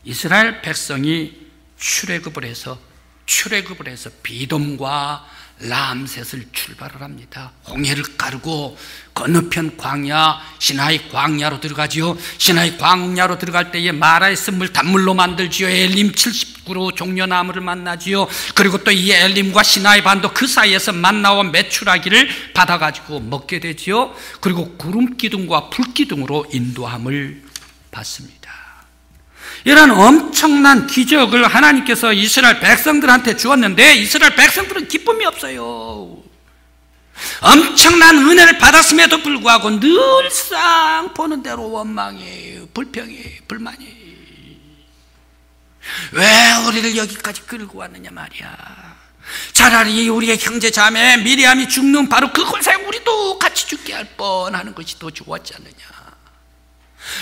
이스라엘 백성이 출애굽을 해서 비돔과 람셋을 출발을 합니다. 홍해를 가르고 건너편 광야, 시나이 광야로 들어가지요. 시나이 광야로 들어갈 때에 마라의 쓴물 단물로 만들지요. 엘림 70그루 종려나무를 만나지요. 그리고 또 이 엘림과 시나이 반도 그 사이에서 만나온 메추라기를 받아가지고 먹게 되지요. 그리고 구름 기둥과 불 기둥으로 인도함을 받습니다. 이런 엄청난 기적을 하나님께서 이스라엘 백성들한테 주었는데 이스라엘 백성들은 기쁨이 없어요. 엄청난 은혜를 받았음에도 불구하고 늘상 보는 대로 원망이, 불평이, 불만이. 왜 우리를 여기까지 끌고 왔느냐 말이야. 차라리 우리의 형제 자매 미리암이 죽는 바로 그곳에 우리도 같이 죽게 할 뻔하는 것이 더 좋았지 않느냐.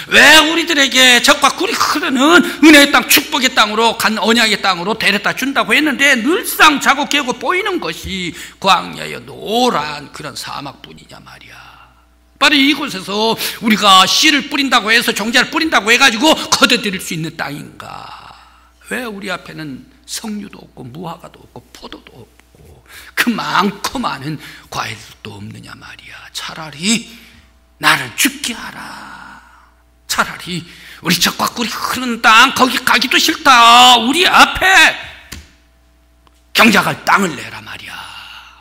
왜 우리들에게 적과 꿀이 흐르는 은혜의 땅, 축복의 땅으로, 간 언약의 땅으로 데려다 준다고 했는데 늘상 자고 깨고 보이는 것이 광야의 노란 그런 사막뿐이냐 말이야. 바로 이곳에서 우리가 씨를 뿌린다고 해서 종자를 뿌린다고 해가지고 거둬들일 수 있는 땅인가. 왜 우리 앞에는 석류도 없고 무화과도 없고 포도도 없고 그 많고 많은 과일도 없느냐 말이야. 차라리 나를 죽게 하라. 차라리 우리 적과 꿀이 흐르는 땅 거기 가기도 싫다. 우리 앞에 경작할 땅을 내라 말이야.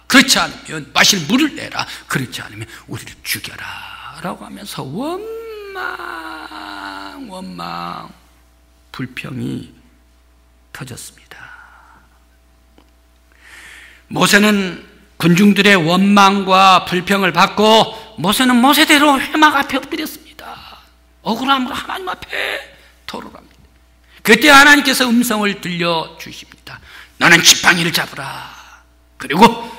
그렇지 않으면 마실 물을 내라. 그렇지 않으면 우리를 죽여라 라고 하면서 원망 불평이 터졌습니다. 모세는 군중들의 원망과 불평을 받고 모세는 모세대로 회막 앞에 엎드렸습니다. 억울함으로 하나님 앞에 토로합니다. 그때 하나님께서 음성을 들려주십니다. 너는 지팡이를 잡으라. 그리고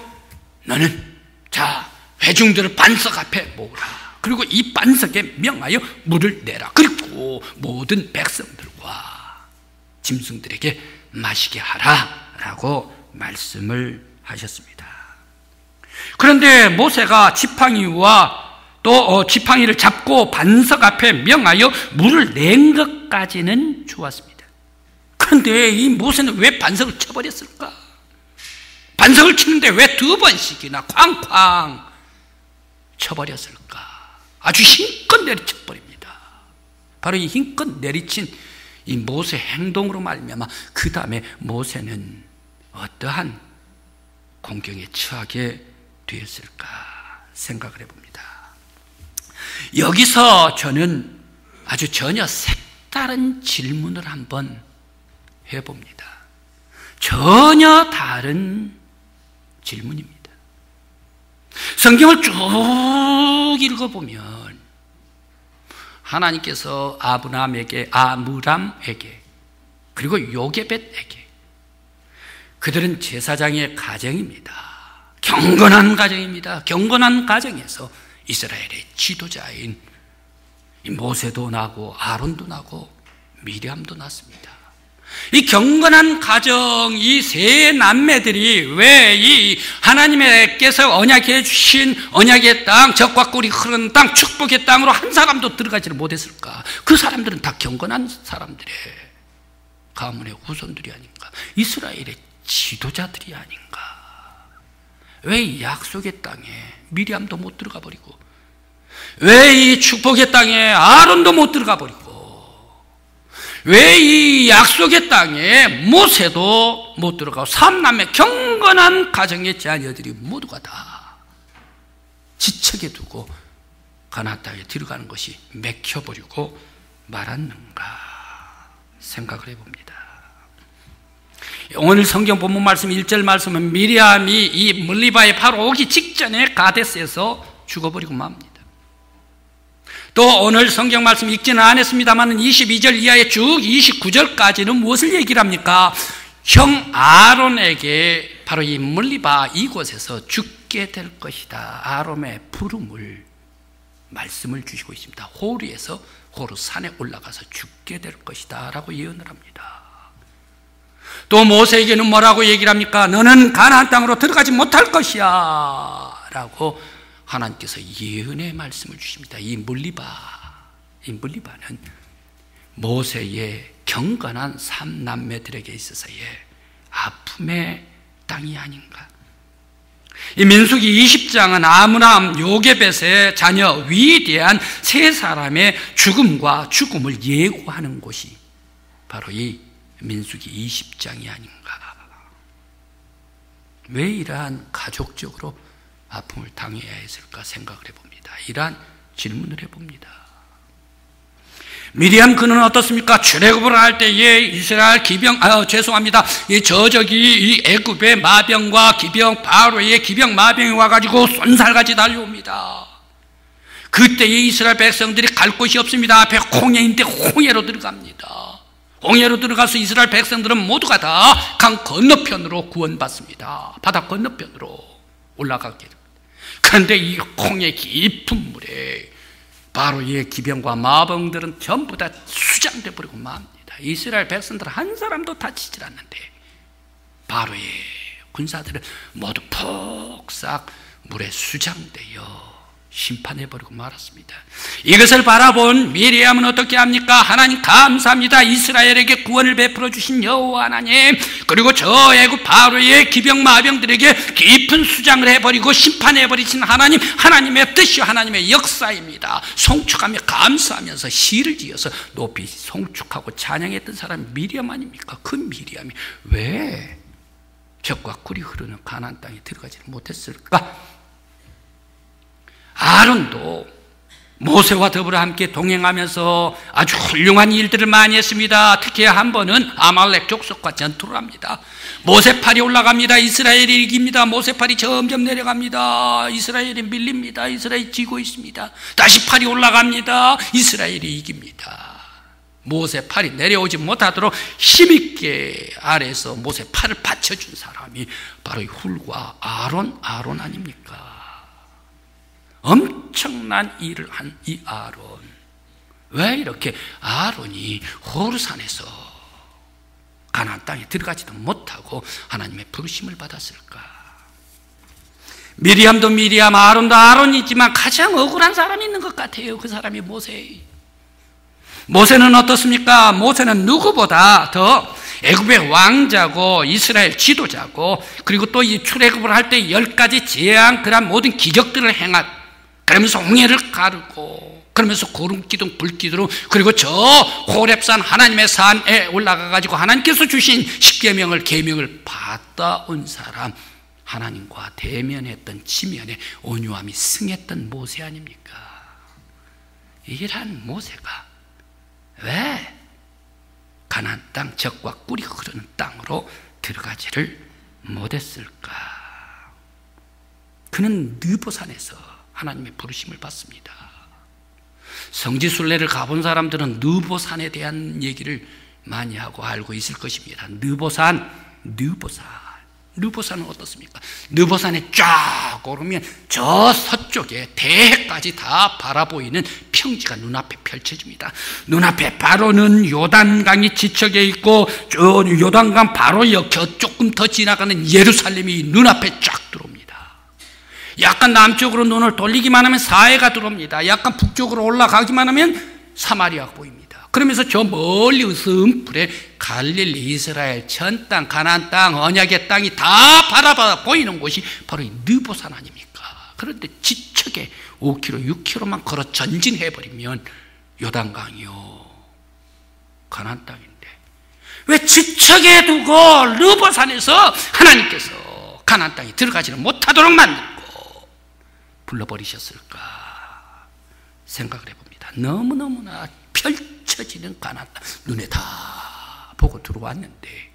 너는 자 회중들을 반석 앞에 모으라. 그리고 이 반석에 명하여 물을 내라. 그리고 모든 백성들과 짐승들에게 마시게 하라 라고 말씀을 하셨습니다. 그런데 모세가 지팡이와 또 지팡이를 잡고 반석 앞에 명하여 물을 낸 것까지는 좋았습니다. 그런데 이 모세는 왜 반석을 쳐버렸을까? 반석을 치는데 왜 두 번씩이나 쾅쾅 쳐버렸을까? 아주 힘껏 내리쳐버립니다. 바로 이 힘껏 내리친 이 모세 행동으로 말미암아 그 다음에 모세는 어떠한 공경에 처하게 되었을까 생각을 해봅니다. 여기서 저는 아주 전혀 색다른 질문을 한번 해봅니다. 전혀 다른 질문입니다. 성경을 쭉 읽어보면 하나님께서 아므람에게 그리고 요게벳에게, 그들은 제사장의 가정입니다. 경건한 가정입니다. 경건한 가정에서 이스라엘의 지도자인 모세도 나고 아론도 나고 미리암도 났습니다. 이 경건한 가정, 이 세 남매들이 왜 이 하나님께서 언약해 주신 언약의 땅, 적과 꿀이 흐르는 땅, 축복의 땅으로 한 사람도 들어가지를 못했을까? 그 사람들은 다 경건한 사람들의 가문의 후손들이 아닌가? 이스라엘의 지도자들이 아닌가? 왜 이 약속의 땅에 미리암도 못 들어가 버리고, 왜 이 축복의 땅에 아론도 못 들어가 버리고, 왜 이 약속의 땅에 모세도 못 들어가고 삼남매 경건한 가정의 자녀들이 모두가 다 지척에 두고 가나안 땅에 들어가는 것이 맥혀버리고 말았는가 생각을 해봅니다. 오늘 성경 본문 말씀 1절 말씀은 미리암이 이 물리바에 바로 오기 직전에 가데스에서 죽어버리고 맙니다. 또 오늘 성경 말씀 읽지는 않았습니다만 22절 이하의 쭉 29절까지는 무엇을 얘기를 합니까? 형 아론에게 바로 이 물리바 이곳에서 죽게 될 것이다. 아론의 부름을 말씀을 주시고 있습니다. 호르에서 호르 산에 올라가서 죽게 될 것이다 라고 예언을 합니다. 또 모세에게는 뭐라고 얘기를 합니까? 너는 가나안 땅으로 들어가지 못할 것이야 라고 하나님께서 예언의 말씀을 주십니다. 이 물리바는 모세의 경건한 삼남매들에게 있어서의 아픔의 땅이 아닌가. 이 민수기 20장은 아므람, 요게벳의 자녀 위대한 세 사람의 죽음을 예고하는 곳이 바로 이 민수기 20장이 아닌가. 왜 이러한 가족적으로 아픔을 당해야 했을까 생각을 해봅니다. 이러한 질문을 해봅니다. 미리암 그는 어떻습니까? 출애굽을 할 때에 이스라엘 이 애굽의 마병과 기병, 바로의 기병 마병이 와가지고 쏜살같이 달려옵니다. 그때에 이스라엘 백성들이 갈 곳이 없습니다. 앞에 홍해인데 홍해로 들어갑니다. 홍해로 들어가서 이스라엘 백성들은 모두가 다 강 건너편으로 구원받습니다. 바다 건너편으로 올라가게 됩니다. 그런데 이 홍해 깊은 물에 바로의 기병과 마병들은 전부 다 수장돼 버리고 맙니다. 이스라엘 백성들 한 사람도 다치질 않는데 바로의 군사들은 모두 폭삭 물에 수장되어 심판해버리고 말았습니다. 이것을 바라본 미리암은 어떻게 합니까? 하나님 감사합니다. 이스라엘에게 구원을 베풀어 주신 여호와 하나님, 그리고 저 애굽 바로의 기병 마병들에게 깊은 수장을 해버리고 심판해버리신 하나님, 하나님의 뜻이 하나님의 역사입니다. 송축하며 감사하면서 시를 지어서 높이 송축하고 찬양했던 사람이 미리암 아닙니까? 그 미리암이 왜 젖과 꿀이 흐르는 가나안 땅에 들어가지 못했을까? 아론도 모세와 더불어 함께 동행하면서 아주 훌륭한 일들을 많이 했습니다. 특히 한 번은 아말렉 족속과 전투를 합니다. 모세팔이 올라갑니다. 이스라엘이 이깁니다. 모세팔이 점점 내려갑니다. 이스라엘이 밀립니다. 이스라엘이 지고 있습니다. 다시 팔이 올라갑니다. 이스라엘이 이깁니다. 모세팔이 내려오지 못하도록 힘있게 아래에서 모세팔을 받쳐준 사람이 바로 이 훌과 아론 아닙니까? 엄청난 일을 한 이 아론, 왜 이렇게 아론이 호르산에서 가나안 땅에 들어가지도 못하고 하나님의 부르심을 받았을까? 미리암도 미리암, 아론도 아론이지만 가장 억울한 사람이 있는 것 같아요. 그 사람이 모세는 어떻습니까? 모세는 누구보다 더 애굽의 왕자고 이스라엘 지도자고, 그리고 또 이 출애굽을 할 때 10가지 재앙, 그런 모든 기적들을 그러면서 홍해를 가르고, 그러면서 구름기둥 불기둥, 그리고 저 호렙산 하나님의 산에 올라가가지고 하나님께서 주신 십계명을 계명을 받다 온 사람, 하나님과 대면했던 지면에 온유함이 승했던 모세 아닙니까? 이러한 모세가 왜 가나안 땅, 젖과 꿀이 흐르는 땅으로 들어가지를 못했을까? 그는 느보산에서 하나님의 부르심을 받습니다. 성지순례를 가본 사람들은 느보산에 대한 얘기를 많이 하고 알고 있을 것입니다. 느보산은 어떻습니까? 느보산에 쫙 오르면 저 서쪽에 대해까지 다 바라보이는 평지가 눈앞에 펼쳐집니다. 눈앞에 바로는 요단강이 지척에 있고, 저 요단강 바로 옆에 조금 더 지나가는 예루살렘이 눈앞에 쫙 들어옵니다. 약간 남쪽으로 눈을 돌리기만 하면 사해가 들어옵니다. 약간 북쪽으로 올라가기만 하면 사마리아가 보입니다. 그러면서 저 멀리 으슴풀에 갈릴리, 이스라엘, 전 땅, 가나안 땅, 언약의 땅이 다 바라봐 보이는 곳이 바로 이 느보산 아닙니까? 그런데 지척에 5km, 6km만 걸어 전진해버리면 요단강이요, 가나안 땅인데 왜 지척에 두고 느보산에서 하나님께서 가나안 땅에 들어가지는 못하도록 만들고 불러버리셨을까 생각을 해봅니다. 너무너무나 펼쳐지는 가나안 땅, 눈에 다 보고 들어왔는데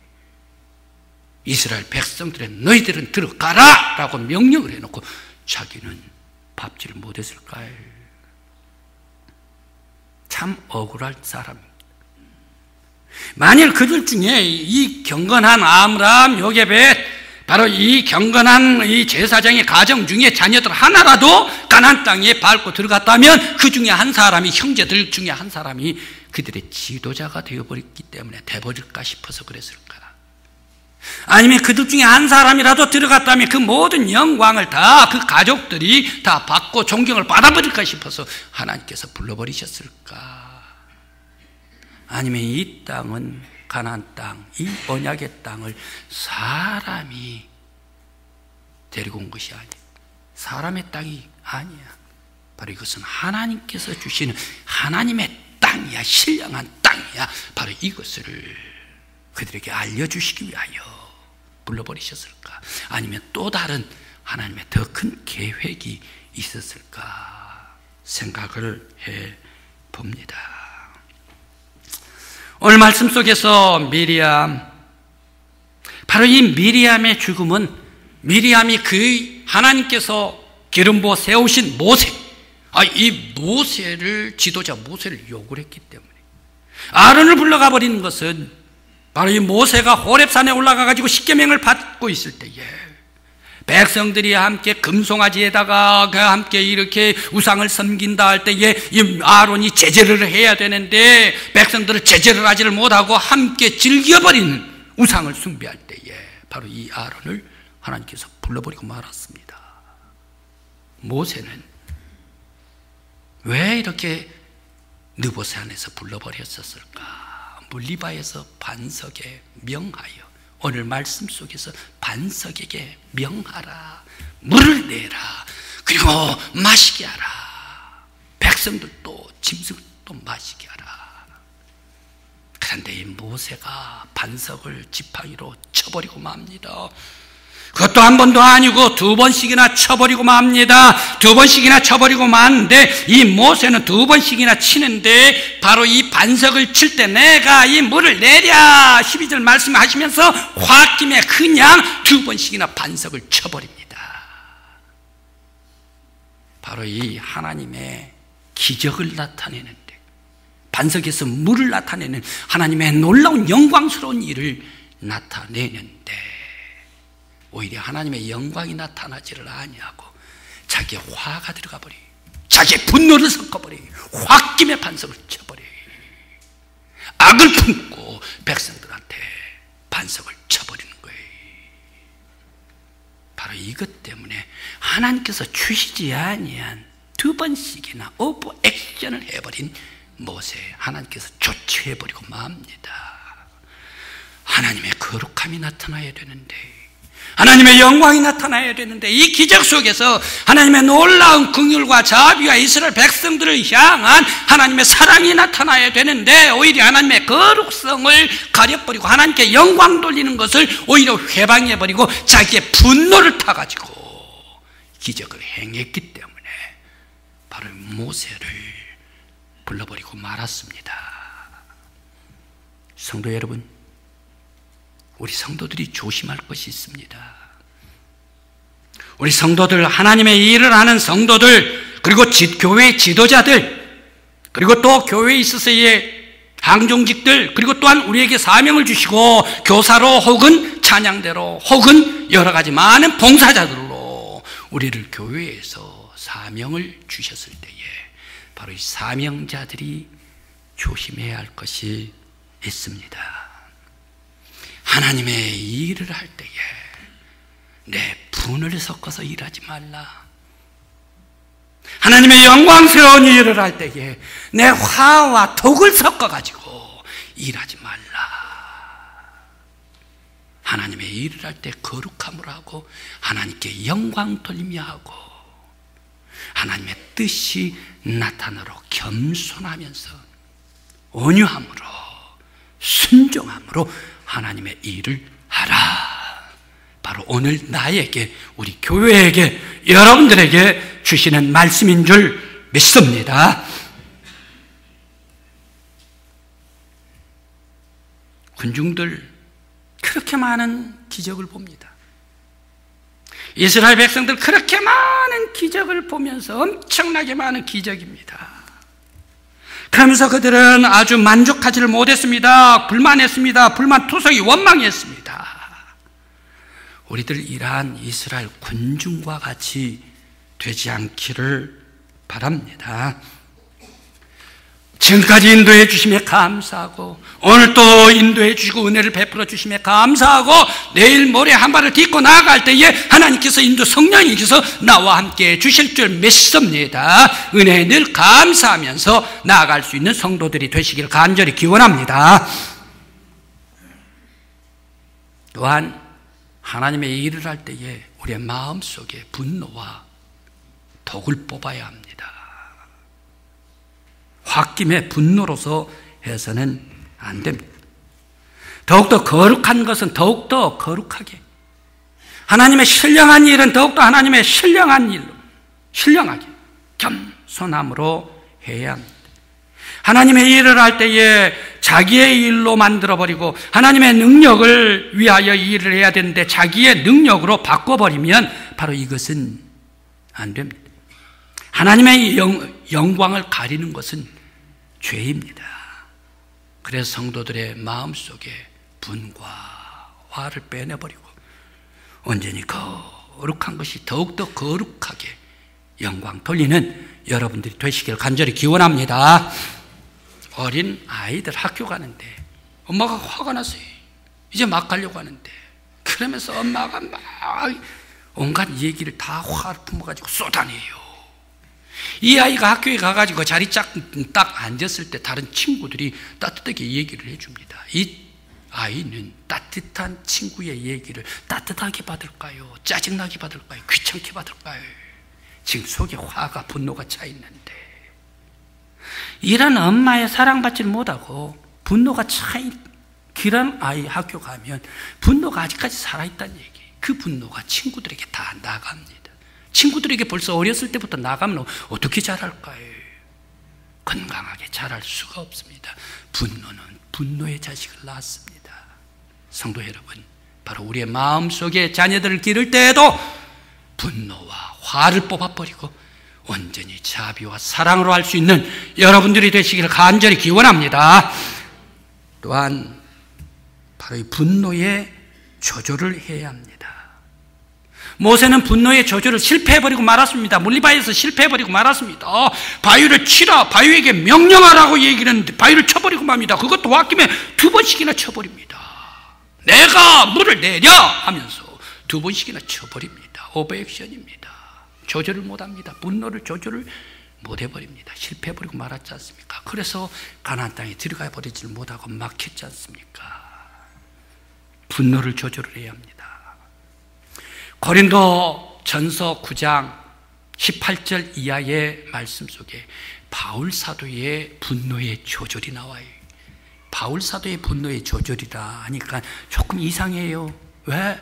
이스라엘 백성들의 너희들은 들어가라 라고 명령을 해놓고 자기는 밟지를 못했을까요? 참 억울할 사람입니다. 만일 그들 중에 이 경건한 아므람, 요게벳, 바로 이 경건한 이 제사장의 가정 중에 자녀들 하나라도 가나안 땅에 밟고 들어갔다면 그 중에 한 사람이, 형제들 중에 한 사람이 그들의 지도자가 되어버렸기 때문에 돼버릴까 싶어서 그랬을까? 아니면 그들 중에 한 사람이라도 들어갔다면 그 모든 영광을 다 그 가족들이 다 받고 존경을 받아버릴까 싶어서 하나님께서 불러버리셨을까? 아니면 이 땅은 가나안 땅, 이 언약의 땅을 사람이 데리고 온 것이 아니야. 사람의 땅이 아니야. 바로 이것은 하나님께서 주시는 하나님의 땅이야. 신령한 땅이야. 바로 이것을 그들에게 알려주시기 위하여 불러버리셨을까? 아니면 또 다른 하나님의 더 큰 계획이 있었을까 생각을 해 봅니다. 오늘 말씀 속에서 미리암, 바로 이 미리암의 죽음은 미리암이 그 하나님께서 기름 부어 세우신 모세, 이 모세를, 지도자 모세를 욕을 했기 때문에 아론을 불러가 버리는 것은 바로 이 모세가 호렙산에 올라가 가지고 십계명을 받고 있을 때에 백성들이 함께 금송아지에다가 함께 이렇게 우상을 섬긴다 할 때에 이 아론이 제재를 해야 되는데 백성들을 제재를 하지를 못하고 함께 즐겨버리는 우상을 숭배할 때에 바로 이 아론을 하나님께서 불러버리고 말았습니다. 모세는 왜 이렇게 느보새 안에서 불러버렸었을까? 물리바에서 반석에 명하여, 오늘 말씀 속에서 반석에게 명하라, 물을 내라, 그리고 마시게 하라, 백성들도 짐승도 마시게 하라. 그런데 이 모세가 반석을 지팡이로 쳐버리고 맙니다. 그것도 한 번도 아니고 두 번씩이나 쳐버리고 맙니다. 두 번씩이나 쳐버리고 마는데 이 모세는 두 번씩이나 치는데 바로 이 반석을 칠 때 내가 이 물을 내랴 12절 말씀하시면서 홧김에 그냥 두 번씩이나 반석을 쳐버립니다. 바로 이 하나님의 기적을 나타내는데, 반석에서 물을 나타내는 하나님의 놀라운 영광스러운 일을 나타내는데 오히려 하나님의 영광이 나타나지를 아니하고 자기의 화가 들어가 버리, 자기의 분노를 섞어버리, 홧김에 반석을 쳐버리, 악을 품고 백성들한테 반석을 쳐버리는 거예요. 바로 이것 때문에 하나님께서 주시지 아니한 두 번씩이나 오버 액션을 해버린 모세, 하나님께서 조치해버리고 맙니다. 하나님의 거룩함이 나타나야 되는데, 하나님의 영광이 나타나야 되는데, 이 기적 속에서 하나님의 놀라운 긍휼과 자비와 이스라엘 백성들을 향한 하나님의 사랑이 나타나야 되는데 오히려 하나님의 거룩성을 가려버리고 하나님께 영광 돌리는 것을 오히려 회방해버리고 자기의 분노를 타가지고 기적을 행했기 때문에 바로 모세를 불러버리고 말았습니다. 성도 여러분, 우리 성도들이 조심할 것이 있습니다. 우리 성도들, 하나님의 일을 하는 성도들, 그리고 교회 지도자들, 그리고 또 교회에 있어서의 항종직들, 그리고 또한 우리에게 사명을 주시고 교사로 혹은 찬양대로 혹은 여러 가지 많은 봉사자들로 우리를 교회에서 사명을 주셨을 때에 바로 이 사명자들이 조심해야 할 것이 있습니다. 하나님의 일을 할 때에 내 분을 섞어서 일하지 말라. 하나님의 영광스러운 일을 할 때에 내 화와 독을 섞어가지고 일하지 말라. 하나님의 일을 할 때 거룩함으로 하고 하나님께 영광 돌리며 하고 하나님의 뜻이 나타나도록 겸손하면서 온유함으로 순종함으로 하나님의 일을 하라. 바로 오늘 나에게, 우리 교회에게, 여러분들에게 주시는 말씀인 줄 믿습니다. 군중들 그렇게 많은 기적을 봅니다. 이스라엘 백성들 그렇게 많은 기적을 보면서 엄청나게 많은 기적입니다. 그러면서 그들은 아주 만족하지를 못했습니다. 불만했습니다. 불만투성이 원망했습니다. 우리들 이러한 이스라엘 군중과 같이 되지 않기를 바랍니다. 지금까지 인도해 주심에 감사하고, 오늘 또 인도해 주시고 은혜를 베풀어 주심에 감사하고, 내일 모레 한 발을 딛고 나아갈 때에 하나님께서 인도 성령님께서 나와 함께 주실 줄 믿습니다. 은혜에 늘 감사하면서 나아갈 수 있는 성도들이 되시길 간절히 기원합니다. 또한 하나님의 일을 할 때에 우리의 마음속에 분노와 독을 뽑아야 합니다. 홧김에 분노로서 해서는 안 됩니다. 더욱더 거룩한 것은 더욱더 거룩하게, 하나님의 신령한 일은 더욱더 하나님의 신령한 일로, 신령하게 겸손함으로 해야 합니다. 하나님의 일을 할 때에 자기의 일로 만들어버리고 하나님의 능력을 위하여 일을 해야 되는데 자기의 능력으로 바꿔버리면 바로 이것은 안 됩니다. 하나님의 영광을 가리는 것은 죄입니다. 그래서 성도들의 마음속에 분과 화를 빼내버리고 온전히 거룩한 것이 더욱더 거룩하게 영광 돌리는 여러분들이 되시길 간절히 기원합니다. 어린 아이들 학교 가는데 엄마가 화가 났어요. 이제 막 가려고 하는데, 그러면서 엄마가 막 온갖 얘기를 다 화를 품어가지고 쏟아내요. 이 아이가 학교에 가가지고 자리 딱 앉았을 때 다른 친구들이 따뜻하게 얘기를 해줍니다. 이 아이는 따뜻한 친구의 얘기를 따뜻하게 받을까요? 짜증나게 받을까요? 귀찮게 받을까요? 지금 속에 화가, 분노가 차 있는데, 이런 엄마의 사랑받지 못하고 분노가 차인 그런 아이 학교 가면 분노가 아직까지 살아있다는 얘기. 그 분노가 친구들에게 다 나갑니다. 친구들에게 벌써 어렸을 때부터 나가면 어떻게 자랄까요? 건강하게 자랄 수가 없습니다. 분노는 분노의 자식을 낳습니다. 성도 여러분, 바로 우리의 마음속에 자녀들을 기를 때에도 분노와 화를 뽑아버리고 온전히 자비와 사랑으로 할 수 있는 여러분들이 되시기를 간절히 기원합니다. 또한 바로 이 분노의 조절을 해야 합니다. 모세는 분노의 조절을 실패해버리고 말았습니다. 물리바위에서 실패해버리고 말았습니다. 바위를 치라, 바위에게 명령하라고 얘기를 했는데 바위를 쳐버리고 맙니다. 그것도 홧김에 2번씩이나 쳐버립니다. 내가 물을 내려 하면서 2번씩이나 쳐버립니다. 오버액션입니다. 조절을 못합니다. 분노를 조절을 못해버립니다. 실패해버리고 말았지 않습니까? 그래서 가나안 땅에 들어가 버리지 못하고 막혔지 않습니까? 분노를 조절을 해야 합니다. 고린도 전서 9장 18절 이하의 말씀 속에 바울 사도의 분노의 조절이 나와요. 바울 사도의 분노의 조절이라 하니까 조금 이상해요. 왜?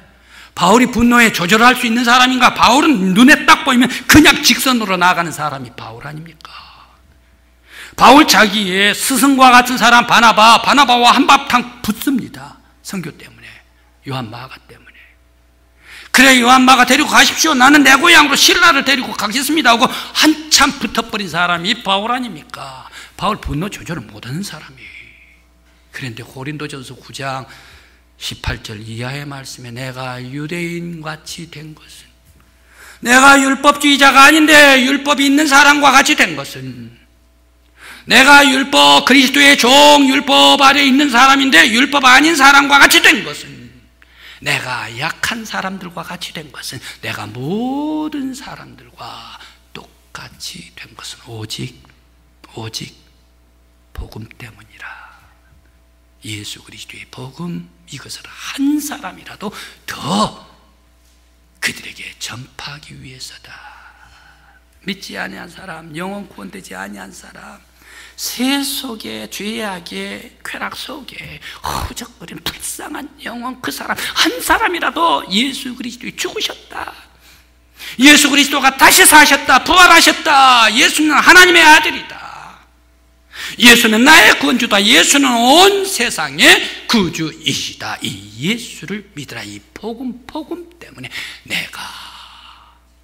바울이 분노에 조절할 수 있는 사람인가? 바울은 눈에 딱 보이면 그냥 직선으로 나가는 사람이 바울 아닙니까? 바울 자기의 스승과 같은 사람 바나바와 한바탕 붙습니다. 선교 때문에, 요한 마가 때문에. 그래, 요한 마가 데리고 가십시오. 나는 내 고향으로 신라를 데리고 가겠습니다 하고 한참 붙어버린 사람이 바울 아닙니까? 바울 분노 조절을 못하는 사람이에요. 그런데 고린도전서 9장 18절 이하의 말씀에 내가 유대인같이 된 것은, 내가 율법주의자가 아닌데 율법이 있는 사람과 같이 된 것은, 내가 율법, 그리스도의 종, 율법 아래 있는 사람인데 율법 아닌 사람과 같이 된 것은, 내가 약한 사람들과 같이 된 것은, 내가 모든 사람들과 똑같이 된 것은 오직 복음 때문이라. 예수 그리스도의 복음, 이것을 한 사람이라도 더 그들에게 전파하기 위해서다. 믿지 아니한 사람, 영혼 구원되지 아니한 사람, 세 속에, 죄악의 쾌락 속에 허우적거리는 불쌍한 영혼, 그 사람 한 사람이라도 예수 그리스도에 죽으셨다, 예수 그리스도가 다시 사셨다, 부활하셨다, 예수는 하나님의 아들이다, 예수는 나의 구원주다, 예수는 온 세상의 구주이시다, 이 예수를 믿으라. 이 복음 때문에 내가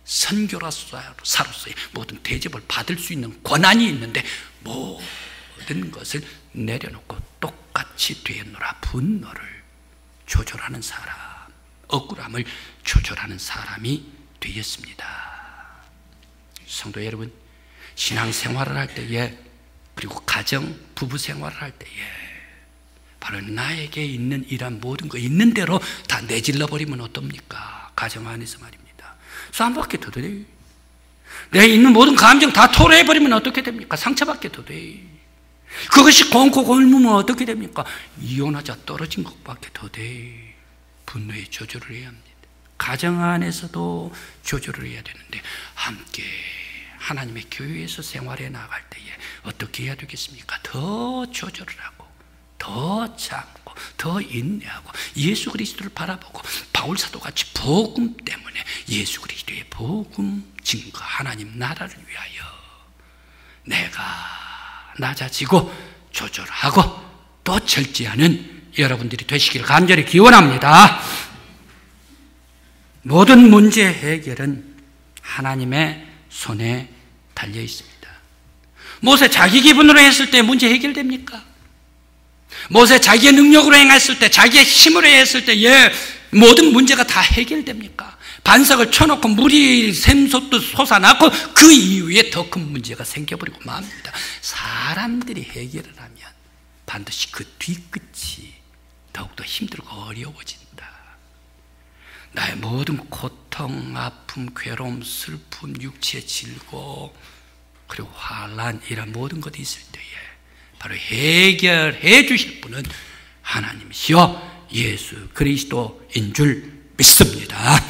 선교사로서의 모든 대접을 받을 수 있는 권한이 있는데 모든 것을 내려놓고 똑같이 되었노라. 분노를 조절하는 사람, 억울함을 조절하는 사람이 되었습니다. 성도 여러분, 신앙생활을 할 때에 그리고 가정, 부부 생활을 할 때에 바로 나에게 있는 이런 모든 거 있는 대로 다 내질러 버리면 어떻습니까? 가정 안에서 말입니다. 싸움밖에 더 돼. 내 있는 모든 감정 다 토로해 버리면 어떻게 됩니까? 상처받게 더 돼. 그것이 곤고 골무면 어떻게 됩니까? 이혼하자 떨어진 것밖에 더 돼. 분노에 조절을 해야 합니다. 가정 안에서도 조절을 해야 되는데 함께 하나님의 교회에서 생활해 나갈 때에 어떻게 해야 되겠습니까? 더 조절을 하고 더 참고 더 인내하고 예수 그리스도를 바라보고 바울 사도같이 복음 때문에 예수 그리스도의 복음 증거 하나님 나라를 위하여 내가 낮아지고 조절하고 또 절제하는 여러분들이 되시기를 간절히 기원합니다. 모든 문제 해결은 하나님의 손에 달려 있습니다. 모세 자기 기분으로 했을 때 문제 해결됩니까? 모세 자기의 능력으로 행했을 때, 자기의 힘으로 했을 때 모든 문제가 다 해결됩니까? 반석을 쳐놓고 물이 샘솟듯 솟아나고 그 이후에 더 큰 문제가 생겨버리고 맙니다. 사람들이 해결을 하면 반드시 그 뒤끝이 더욱더 힘들고 어려워진다. 나의 모든 고통, 아픔, 괴로움, 슬픔, 육체의 질고 그리고 환난 이런 모든 것이 있을 때에 바로 해결해 주실 분은 하나님이시여 예수 그리스도인 줄 믿습니다.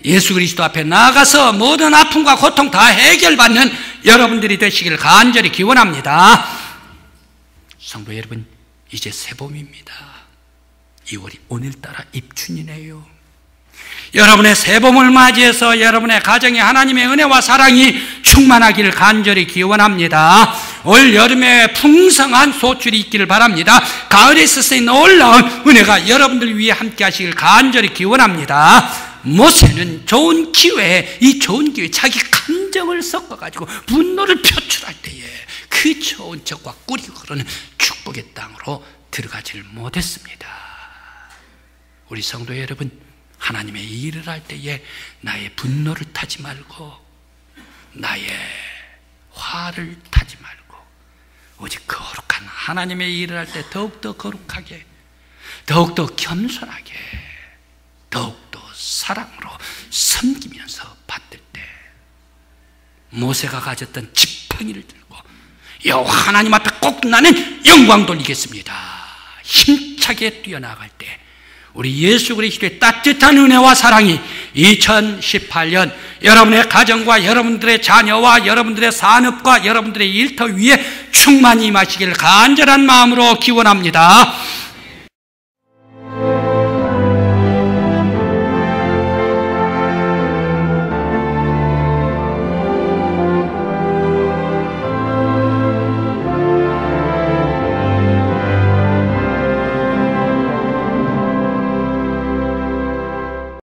예수 그리스도 앞에 나아가서 모든 아픔과 고통 다 해결받는 여러분들이 되시기를 간절히 기원합니다. 성도 여러분, 이제 새봄입니다. 2월이 오늘따라 입춘이네요. 여러분의 새봄을 맞이해서 여러분의 가정에 하나님의 은혜와 사랑이 충만하기를 간절히 기원합니다. 올 여름에 풍성한 소출이 있기를 바랍니다. 가을에 있어서 놀라운 은혜가 여러분들 위해 함께 하시길 간절히 기원합니다. 모세는 좋은 기회에 이 좋은 기회에 자기 감정을 섞어가지고 분노를 표출할 때에 그 좋은 적과 꿀이 흐르는 축복의 땅으로 들어가지를 못했습니다. 우리 성도 여러분, 하나님의 일을 할 때에 나의 분노를 타지 말고 나의 화를 타지 말고 오직 거룩한 하나님의 일을 할 때 더욱더 거룩하게, 더욱더 겸손하게, 더욱더 사랑으로 섬기면서 받들 때 모세가 가졌던 지팡이를 들고 여호와 하나님 앞에 꼭 나는 영광 돌리겠습니다. 힘차게 뛰어나갈 때 우리 예수 그리스도의 따뜻한 은혜와 사랑이 2018년 여러분의 가정과 여러분들의 자녀와 여러분들의 산업과 여러분들의 일터 위에 충만히 임하시기를 간절한 마음으로 기원합니다.